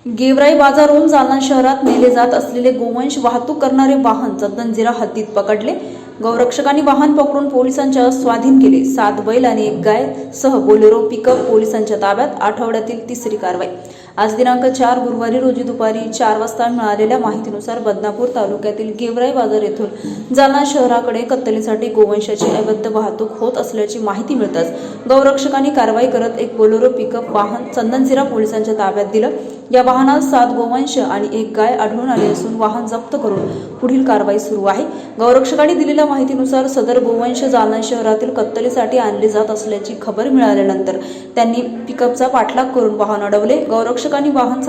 गेवराई बाजारहून जालना शहरात नेले जात असलेले गोवंश वाहतूक करणारे वाहन चंदनजिरा हद्दीत पकडले। गौरक्षकांनी वाहन पकडून पोलिसांच्या स्वाधीन केले। 7 बैल आणि 1 गाय सह बोलेरो पिकअप पोलिसांच्या ताब्यात। आठवड्यातील तिसरी कारवाई। आज दिनांक 4 गुरुवारी रोजी दुपारी 4 वाजता मिळालेल्या माहितीनुसार बदनापूर तालुक्यातील गेवराई बाजार येथून जालना शहराकडे कत्तलीसाठी गोवंशाची अवैध वाहतूक होत असल्याची माहिती मिळताच गौरक्षकांनी कारवाई करत एक बोलेरो पिकअप वाहन चंदनजिरा पोलिसांच्या ताब्यात दिलं। या वाहनात 7 गोवंश आणि 1 गाय आढळून आले असून वाहन जप्त करून पुढील कारवाई सुरू आहे। गौरक्षकांनी दिलेल्या माहितीनुसार सदर गोवंश जालना शहरातील कत्तलीसाठी आणले जात असल्याची खबर मिळाल्यानंतर त्यांनी पिकअपचा पाठलाग करून वाहन अडवले। गौरक्षकांनी वाहन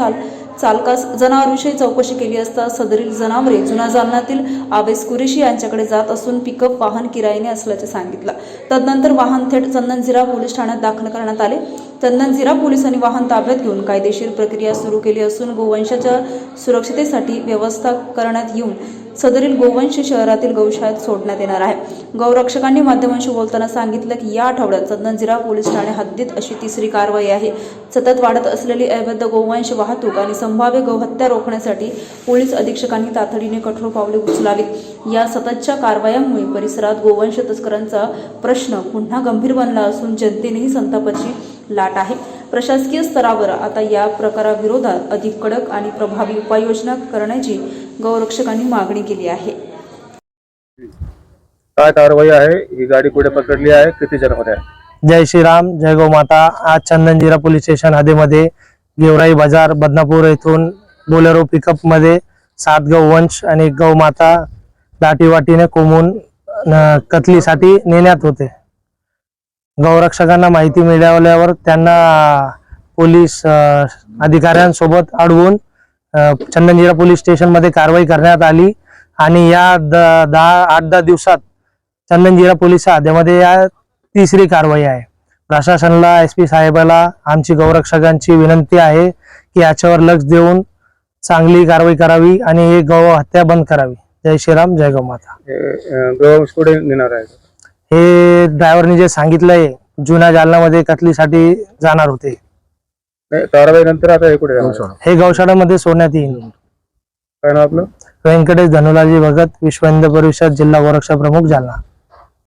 चालकास जनावरांविषयी चौकशी केली असता सदरील जनावरे जुना जालन्यातील आवेस कुरेशी यांच्याकडे जात असून पिकअप वाहन किरायाने असल्याचे सांगितलं। तदनंतर वाहन थेट चंदनजिरा पोलीस ठाण्यात दाखल करण्यात आले। चंदनजिरा पोलिसांनी वाहन ताब्यात घेऊन कायदेशीर प्रक्रिया सुरू केली असून गोवंशाच्या सुरक्षितेसाठी व्यवस्था करण्यात येऊन सदरील गोवंश शहरातील गौशाळेत सोडण्यात येणार आहे। गौरक्षकांनी माध्यमांशी बोलताना सांगितलं की या आठवड्यात चंदनजिरा पोलीस ठाणे हद्दीत अशी तिसरी कारवाई आहे। सतत वाढत असलेली अवैध गोवंश वाहतूक आणि संभाव्य गोहत्या रोखण्यासाठी पोलीस अधीक्षकांनी तातडीने कठोर पावले उचलावीत। या सततच्या कारवायांमुळे परिसरात गोवंश तस्करांचा प्रश्न पुन्हा गंभीर बनला असून जनतेनेही संतापाची लाट आहे। प्रशासकीय स्तरावर आता या प्रकाराविरोधात अधिक कडक आणि प्रभावी उपाययोजना करण्याची गौरक्षकांनी मागणी केली आहे। काय कारवाई आहे? ही गाडी कुठे पकडली आहे? किती जण होते? जय श्रीराम, जय गौ माता। आज चंदनजिरा पोलीस स्टेशन हद्दीमध्ये गेवराई बाजार बदनापूर येथून बोलेरो पिकअप मध्ये 7 गौवंश आणि गौ माता दाटीवाटीने कोंबून कत्तलीसाठी नेण्यात होते। गौरक्षकांना माहिती मिळाल्यावर त्यांना पोलीस अधिकाऱ्यांसोबत अडवून चंदनजिरा पोलीस स्टेशन मध्ये कारवाई करण्यात आली आणि या 8-10 दिवसात चंदनजिरा पोलीस हद्दीमध्ये या तिसरी कारवाई आहे। प्रशासनाला SP साहेबाला आमची गौरक्षकांची विनंती आहे की याच्यावर लक्ष देऊन चांगली कारवाई करावी आणि हे गौ हत्या बंद करावी। जय श्रीराम, जय गौ माता। गौवंश कुठे नेणार आहे? हे ड्रायव्हरने जे सांगितलंय जुन्या जालन्यामध्ये कत्तलीसाठी जाणार होते। कारवाई नंतर आता हे कुठे हे गौशाळेमध्ये सोडण्यात येईल। काय नाव आपलं? व्यंकटेश धनुलाजी भगत, विश्व हिंदू परिषद, जिल्हा गोरक्षा प्रमुख, जालना।